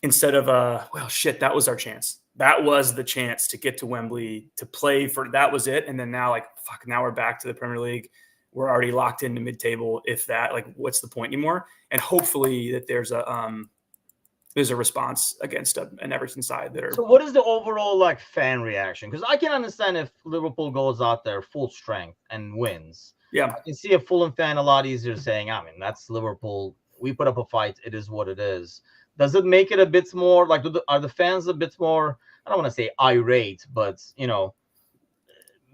instead of well, shit, that was our chance. That was the chance to get to Wembley to play for. That was it, and then now like, fuck, now we're back to the Premier League. We're already locked into mid-table. If that, like, what's the point anymore? And hopefully that there's a response against an Everton side that are. So what is the overall like fan reaction? Because I can understand if Liverpool goes out there full strength and wins. Yeah, I can see a Fulham fan a lot easier saying, I mean, that's Liverpool. We put up a fight. It is what it is. Does it make it a bit more like? Are the fans a bit more? I don't want to say irate, but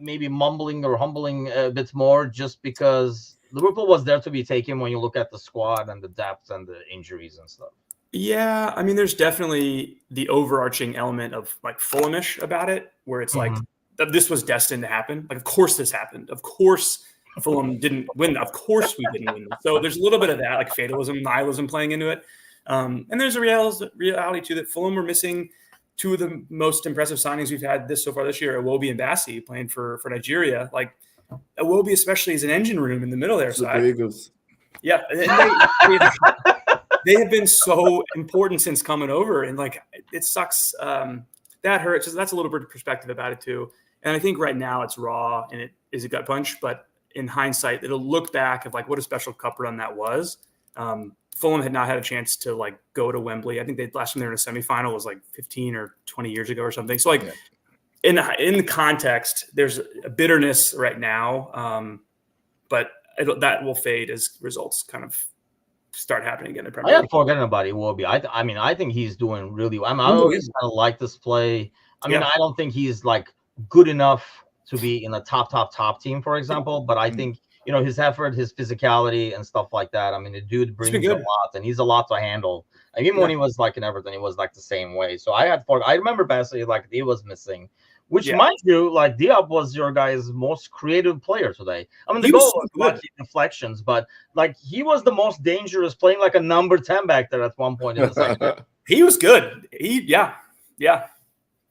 maybe mumbling or humbling a bit more, just because Liverpool was there to be taken when you look at the squad and the depth and the injuries and stuff. Yeah, I mean, there's definitely the overarching element of like Fulhamish about it, where it's like this was destined to happen. Like, of course this happened. Of course Fulham didn't win. Of course we didn't win. So there's a little bit of that, like fatalism, nihilism playing into it. And there's a reality too that Fulham were missing two of the most impressive signings we've had so far this year, Iwobi and Bassi, playing for Nigeria. Like Iwobi especially is an engine room in the middle there. Super Eagles. Yeah. They have been so important since coming over, and like it sucks. That hurts. That's a little bit of perspective about it too. And I think right now it's raw and it is a gut punch, but in hindsight, it'll look back of like what a special cup run that was. Fulham had not had a chance to like go to Wembley. I think they last time they were in a semifinal was like 15 or 20 years ago or something. So like in the context, there's a bitterness right now, but that will fade as results kind of start happening again in Premier League. I am forgetting about Iwobi. I mean, I think he's doing really well. I always kind of like this play. I mean, I don't think he's like good enough to be in a top team, for example, but I think his effort, his physicality and stuff like that. I mean, the dude brings a lot, and he's a lot to handle. And even when he was like in Everton, he was like the same way. So I remember basically like he was missing, which mind you, like Diop was your guy's most creative player today. I mean, the goal was lucky deflections, but like he was the most dangerous, playing like a number 10 back there at one point in the second. He was good. Yeah.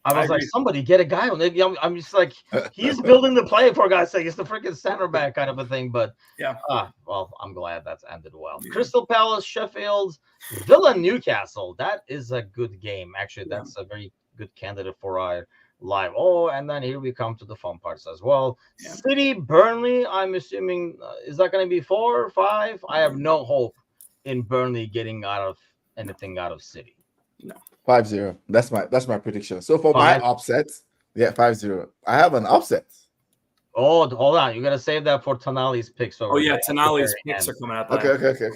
I was like, somebody get a guy on it. I'm just like, he's building the play for God's sake. It's the freaking center back kind of a thing. But well, I'm glad that's ended well. Yeah. Crystal Palace, Sheffield, Villa, Newcastle. That is a good game. Actually, that's a very good candidate for our live. Oh, and then here we come to the fun parts as well. Yeah. City, Burnley. I'm assuming is that going to be 4 or 5? I have no hope in Burnley getting anything out of City. No. 5-0. That's my prediction. So for my upset, 5-0. I have an upset. Oh, hold on. You gotta save that for Tonali's picks. Tonali's picks are coming up. Okay.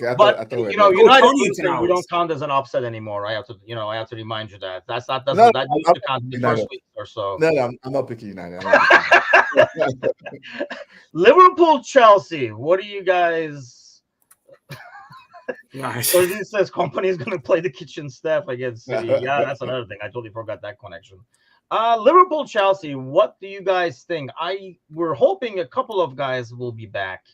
I thought we don't count as an upset anymore. I have to remind you that that used to count in the first week or so. No, I'm not picking United. Liverpool, Chelsea. What do you guys? Nice. So he says company is going to play the kitchen staff against City. Yeah, that's another thing. I totally forgot that connection. Liverpool, Chelsea. What do you guys think? We're hoping a couple of guys will be back,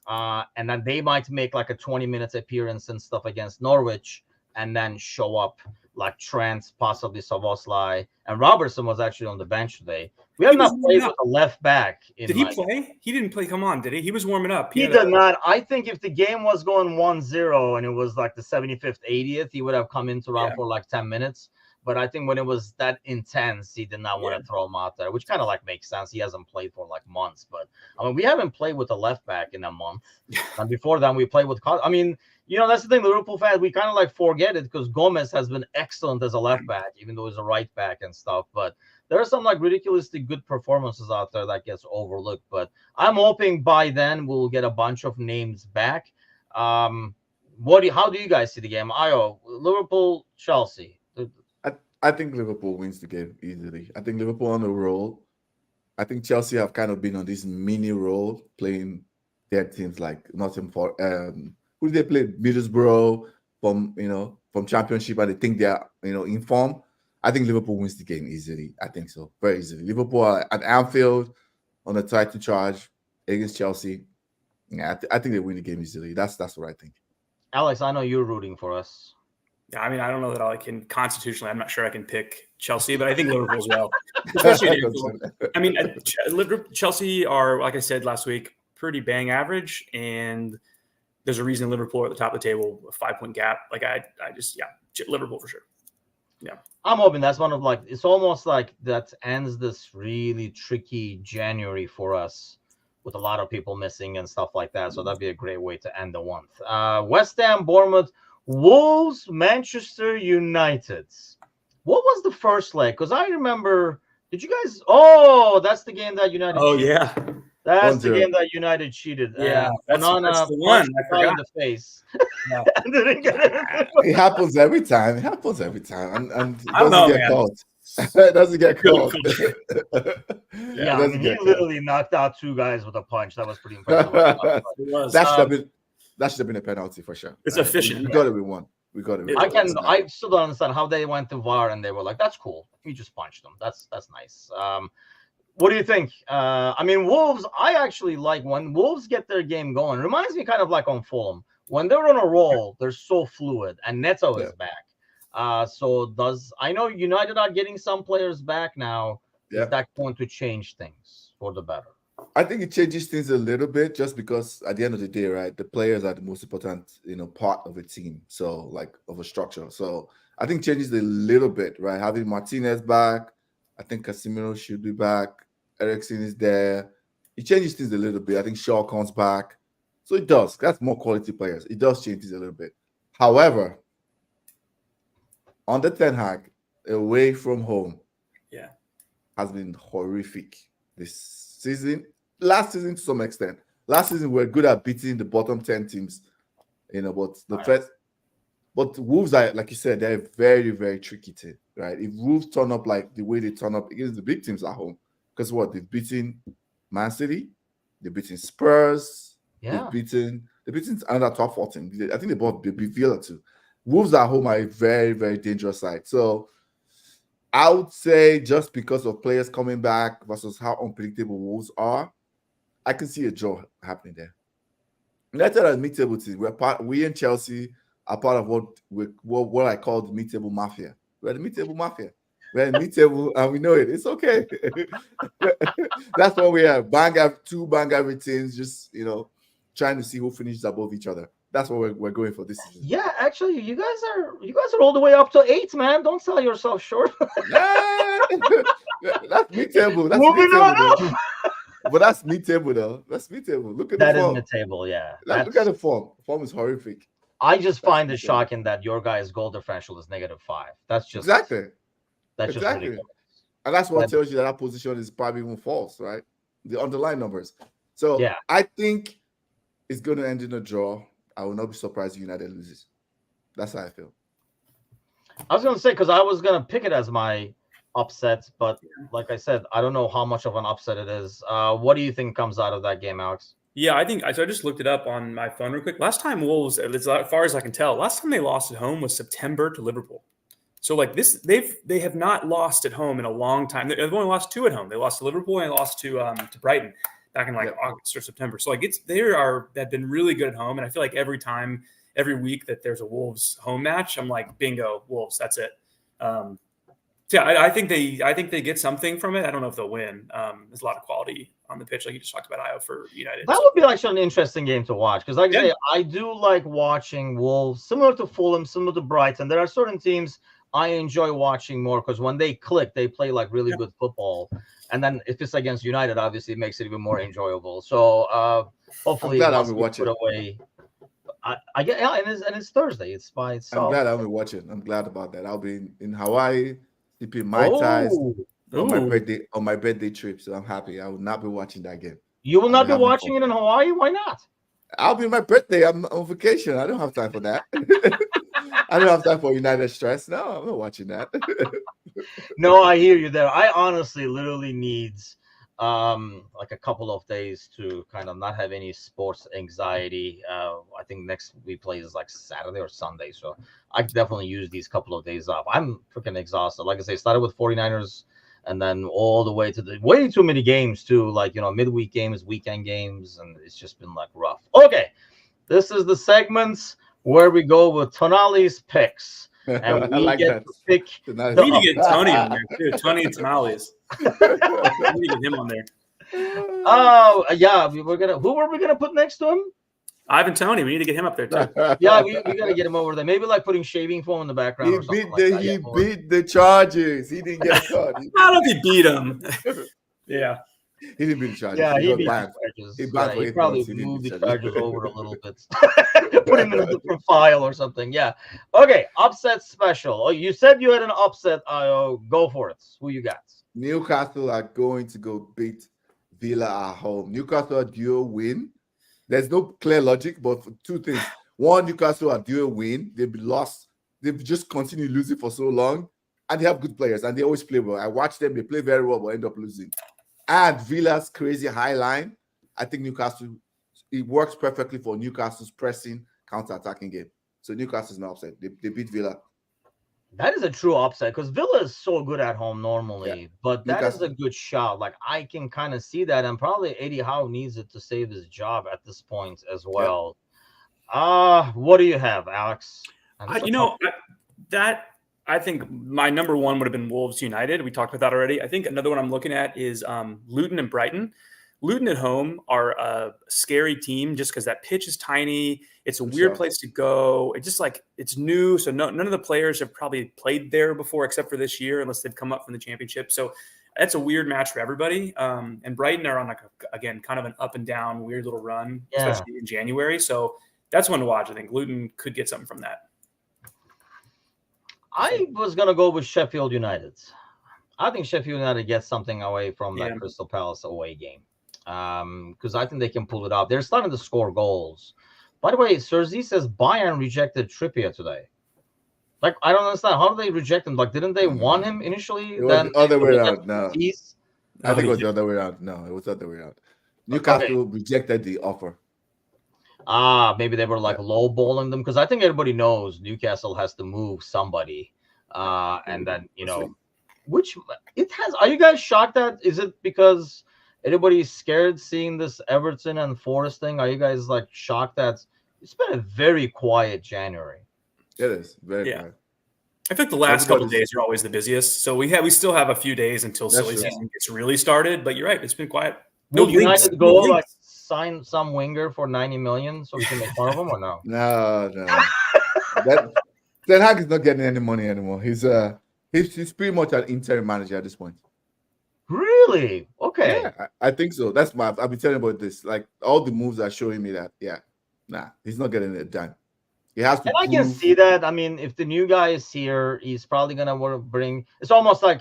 and then they might make like a 20 minutes appearance and stuff against Norwich, and then show up like Trent, possibly Szoboszlai, and Robertson was actually on the bench today. We have not played with a left back. Did he play? He didn't play. Come on, did he? He was warming up. He did not. I think if the game was going 1-0 and it was like the 75th, 80th, he would have come into round for like 10 minutes. But I think when it was that intense, he did not want to throw him out there, which kind of like makes sense. He hasn't played for like months. But I mean, we haven't played with a left back in a month. And before then, we played with. I mean, that's the thing. Liverpool fans, we kind of like forget it because Gomez has been excellent as a left back, even though he's a right back and stuff. But there are some like ridiculously good performances out there that gets overlooked. But I'm hoping by then we'll get a bunch of names back. How do you guys see the game? Liverpool, Chelsea. I think Liverpool wins the game easily. I think Liverpool on the roll. I think Chelsea have kind of been on this mini roll, playing their teams like Nottingham for who they played Middlesbrough from Championship, and they think they are in form. I think Liverpool wins the game easily. I think so, very easily. Liverpool are at Anfield on a title charge against Chelsea. Yeah, I think they win the game easily. That's what I think. Alex, I know you're rooting for us. Yeah, I mean, I don't know that I can constitutionally. I'm not sure I can pick Chelsea, but I think Liverpool as well. Especially, I mean, Chelsea are, like I said last week, pretty bang average, and there's a reason Liverpool are at the top of the table, a 5-point gap. Like I just, Liverpool for sure. Yeah, I'm hoping that's one of it's almost like that ends this really tricky January for us, with a lot of people missing and stuff like that. So that'd be a great way to end the month. West Ham, Bournemouth, Wolves, Manchester United. What was the first leg? Because I remember, did you guys? Oh, that's the game that United. Oh, cheated. yeah. That's the game that United cheated. Yeah, that's the one. I forgot in the face. Yeah. It happens every time. It happens every time, and it doesn't get caught. It doesn't get caught. Yeah, I mean, he literally knocked out 2 guys with a punch. That was pretty impressive. That should have been a penalty for sure. It's efficient. We got it. We won. We got it. I still don't understand how they went to VAR and they were like, "That's cool. You just punched them. That's nice." What do you think? I mean, Wolves. I actually like when Wolves get their game going. Reminds me kind of like on Fulham when they're on a roll. They're so fluid, and Neto is back. I know United are getting some players back now. Is that going to change things for the better? I think it changes things a little bit just because at the end of the day, right, the players are the most important, part of a team. So like of a structure. So I think changes a little bit, right? Having Martinez back, I think Casemiro should be back. Eriksen is there. It changes things a little bit. I think Shaw comes back. So it does. That's more quality players. It does change things a little bit. However, under Ten Hag, away from home, has been horrific this season. Last season to some extent. Last season we were good at beating the bottom 10 teams, but Wolves are, like you said, they're a very, very tricky team, right? If Wolves turn up like the way they turn up against the big teams at home, because what they've beaten Man City, they've beaten Spurs, they've beaten another top 14. I think they beat Villa too. Wolves at home are a very, very dangerous side. So I would say just because of players coming back versus how unpredictable Wolves are, I can see a draw happening there. United are a mid-table team. We and Chelsea are part of what I call the mid-table mafia. We're the mid-table mafia. We're in mid-table and we know it. It's okay. That's what we have. Two bang average teams, just trying to see who finishes above each other. That's what we're going for this season. Yeah, actually, you guys are all the way up to 8, man. Don't sell yourself short. That's mid-table. That's moving on up. But that's mid-table, though. That's mid-table. Look at that the form. That is mid-table, yeah. Look at the form. The form is horrific. I just find it shocking that your guys' goal differential is -5. That's just That's just ridiculous. And that's what tells you that position is probably even false, right? The underlying numbers. So I think it's going to end in a draw. I will not be surprised if United loses. That's how I feel. I was going to say, because I was going to pick it as my upset, but like I said, I don't know how much of an upset it is. What do you think comes out of that game, Alex? Yeah, I just looked it up on my phone real quick. Last time Wolves, as far as I can tell, last time they lost at home was September to Liverpool. So like this, they have not lost at home in a long time. They've only lost 2 at home. They lost to Liverpool and they lost to Brighton back in August or September. So like they've been really good at home. And I feel like every week that there's a Wolves home match, I'm like, bingo, Wolves, that's it. I think they get something from it. I don't know if they'll win. There's a lot of quality on the pitch, like you just talked about, Io, for United. That would be actually an interesting game to watch because, like I say, I do like watching Wolves, similar to Fulham, similar to Brighton. There are certain teams I enjoy watching more because when they click, they play like really good football. And then if it's against United, obviously it makes it even more enjoyable. So hopefully, I'll be watching. Put away. I get and it's Thursday. It's by itself. I'm glad I'll be watching. I'm glad about that. I'll be in Hawaii, sipping Mai Tais on my birthday trip. So I'm happy. I will not be watching that game. You will not be watching it in Hawaii? Why not? I'll be on my birthday. I'm on vacation. I don't have time for that. I don't have time for United stress. No, I'm not watching that. No, I hear you there. I honestly literally needs like a couple of days to kind of not have any sports anxiety. I think next we play is like Saturday or Sunday, so I could definitely use these couple of days off. I'm freaking exhausted. Like I say, started with 49ers and then all the way to the way too many games too, like, you know, midweek games, weekend games, and it's just been like rough. Okay, this is the segments where we go with Tonali's picks. And we like get that. to pick. We need to get Tony on there too. Tony and Tamales. We need to get him on there. Oh yeah, we're gonna. Who are we gonna put next to him? Ivan Tony. We need to get him up there too. Yeah, we gotta get him over there. Maybe like putting shaving foam in the background. Or something He beat the Chargers. He didn't get caught. How did he beat him? Yeah. He didn't beat the Chargers. Yeah, he beat banned. the Chargers. He probably moved the Chargers over a little bit. Put him in a different file or something. Yeah. Okay, upset special. Oh, you said you had an upset. Go for it. Who you got? Newcastle are going to go beat Villa at home. Newcastle are due a win. There's no clear logic, but for two things. One, Newcastle are due a win. They've lost. They've just continued losing for so long. And they have good players, and they always play well. I watch them. They play very well, but end up losing. And Villa's crazy high line. I think Newcastle, it works perfectly for Newcastle's pressing, counter-attacking game. So Newcastle's not upset. They beat Villa. That is a true upset because Villa is so good at home normally, but that Newcastle. is a good shot. Like I can kind of see that, and probably Eddie Howe needs it to save his job at this point as well. What do you have, Alex? I think my number one would have been Wolves United. We talked about that already. I think another one I'm looking at is Luton and Brighton. Luton at home are a scary team just because that pitch is tiny. It's a weird place to go. It's just like it's new. So none of the players have probably played there before except for this year, unless they've come up from the championship. So that's a weird match for everybody. And Brighton are on kind of an up and down, weird little run, especially in January. So that's one to watch. I think Luton could get something from that. I was going to go with Sheffield United. I think Sheffield United gets something away from that Crystal Palace away game because I think they can pull it off. They're starting to score goals. By the way, Serzi says Bayern rejected Trippier today. Like, I don't understand. How did they reject him? Like, didn't they want him initially? It was the other way around. No. I think it was the other way around. No, it was the other way around. Newcastle rejected the offer. Maybe they were like lowballing them because I think everybody knows Newcastle has to move somebody, and then which it has. Are you guys shocked at? Is it because everybody's scared seeing this Everton and Forest thing? Are you guys like shocked that it's been a very quiet January? It is very quiet. I think the last couple of days are always the busiest. So we still have a few days until silly season gets really started. But you're right, it's been quiet. No United go like sign some winger for 90 million so we can make fun of him or no? No. Ten Hag is not getting any money anymore. He's pretty much an interim manager at this point. Really? Okay. Yeah, I think so. That's I've been telling you about this. Like all the moves are showing me that. Yeah, he's not getting it done. He has to. And I can see that. I mean, if the new guy is here, he's probably gonna want to bring. It's almost like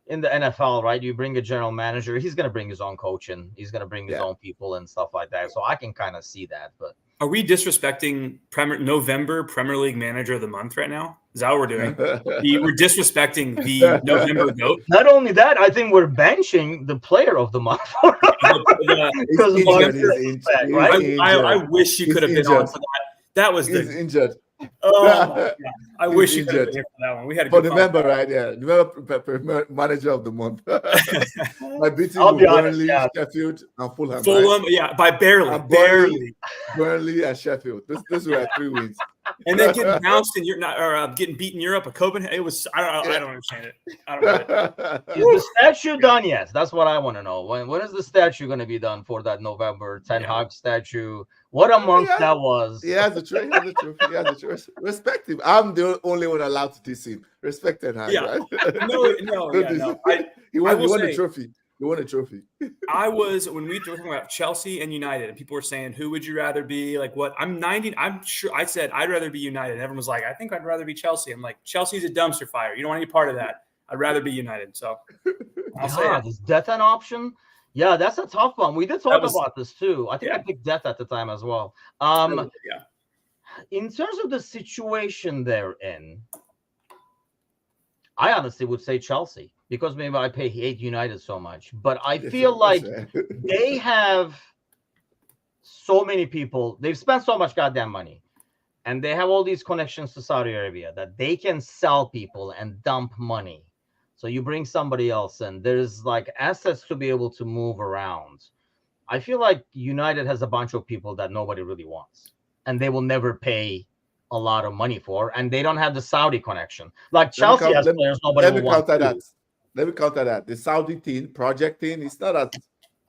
in the NFL, right? You bring a general manager, he's gonna bring his own coach in. He's gonna bring his own people and stuff like that. So I can kind of see that. But are we disrespecting November Premier League Manager of the Month right now? Is that what we're doing? We're disrespecting the November GOAT. Not only that, I think we're benching the player of the month. I wish you could have been on for that. That was injured. Oh, I wish you could have been here for that one. We had a good remember, right? Yeah, remember manager of the month. My beating Burnley, Sheffield, and Fulham. Right? By barely. Burnley and Sheffield. This were 3 wins. And then getting bounced getting beaten in Europe at Copenhagen. It was I don't understand it. I don't know. Is the statue done yet? That's what I want to know. When is the statue going to be done for that November Ten Hag statue? What a month that was. He has a trophy. Respect him. I'm the only one allowed to diss him. Respect Ten Hag. Yeah. Right? No. He won a trophy. You won a trophy. When we were talking about Chelsea and United, and people were saying, who would you rather be? Like what? I'm sure I said I'd rather be United. And everyone was like, I think I'd rather be Chelsea. I'm like, Chelsea's a dumpster fire. You don't want any part of that. I'd rather be United. So I'll say it. Is death an option? Yeah, that's a tough one. We did talk about this too. I think I picked death at the time as well. In terms of the situation they're in, I honestly would say Chelsea. because maybe I hate United so much, but I Yes, feel that's like right. they have so many people. They've spent so much goddamn money, and they have all these connections to Saudi Arabia that they can sell people and dump money. So you bring somebody else in. There's like assets to be able to move around. I feel like United has a bunch of people that nobody really wants, and they will never pay a lot of money for, and they don't have the Saudi connection. Like let me Chelsea count, has let, players nobody let will me want counter that. to. Let me counter that. The Saudi thing, project thing, it's not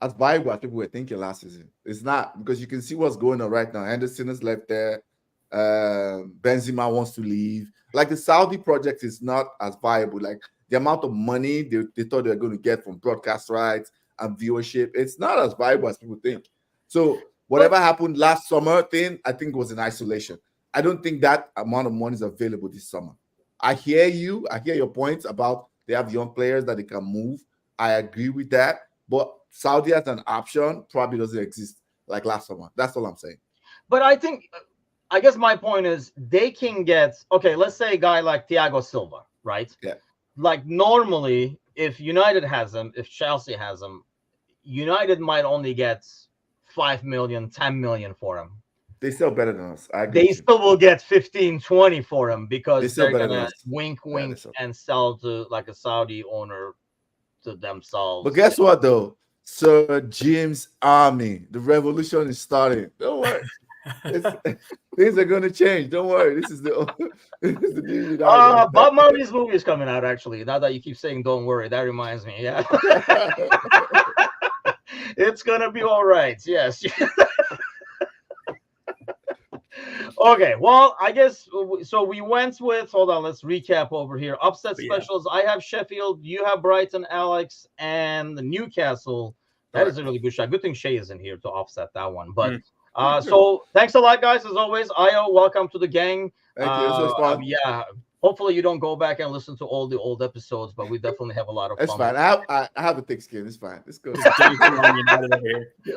as viable as people were thinking last season. It's not, because you can see what's going on right now. Henderson has left there. Benzema wants to leave. Like, the Saudi project is not as viable. Like, the amount of money they thought they were going to get from broadcast rights and viewership, it's not as viable as people think. So whatever happened last summer thing, I think was in isolation. I don't think that amount of money is available this summer. I hear you. I hear your points about they have young players that they can move. I agree with that. But Saudi as an option probably doesn't exist like last summer. That's all I'm saying. But I guess my point is they can get, okay, let's say a guy like Thiago Silva, right? Yeah. Like normally, if United has him, if Chelsea has him, United might only get 5 million, 10 million for him. They still better than us. I agree They with you. still will get 15, 20 for him They because still they're better than gonna us. wink, Yeah, wink, and sell to like a Saudi owner to But themselves. guess what, though? Sir James Army, the revolution is starting. Don't worry. Things are going to change. Don't worry. This is this is the new United. Bob Marley's movie is coming out actually. Now that you keep saying "Don't worry," that reminds me. Yeah, it's gonna be all right. Yes. Okay, well, I guess so. We went with, hold on, let's recap over here. Upset specials. I have Sheffield, you have Brighton, Alex, and Newcastle. That is a really good shot. Good thing Shay is in here to offset that one. But so thanks a lot, guys. As always, Io, welcome to the gang. Thank you. This was fun. Yeah. Hopefully you don't go back and listen to all the old episodes, but we definitely have a lot of fun. It's fine. I have a thick skin. It's fine. It's good.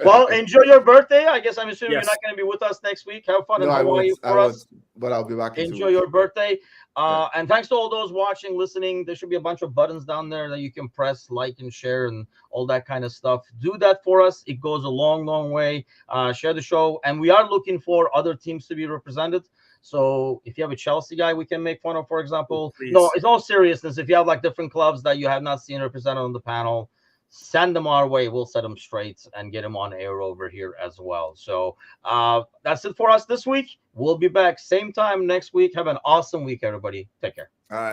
Well, enjoy your birthday. I guess I'm assuming you're not going to be with us next week. Have fun in Hawaii for us. But I'll be back. Enjoy your birthday. And thanks to all those watching, listening. There should be a bunch of buttons down there that you can press, like, and share, and all that kind of stuff. Do that for us. It goes a long, long way. Share the show. And we are looking for other teams to be represented. So if you have a Chelsea guy we can make fun of, for example. No, it's all seriousness. If you have like different clubs that you have not seen represented on the panel, send them our way. We'll set them straight and get them on air over here as well. So that's it for us this week. We'll be back same time next week. Have an awesome week, everybody. Take care. All right.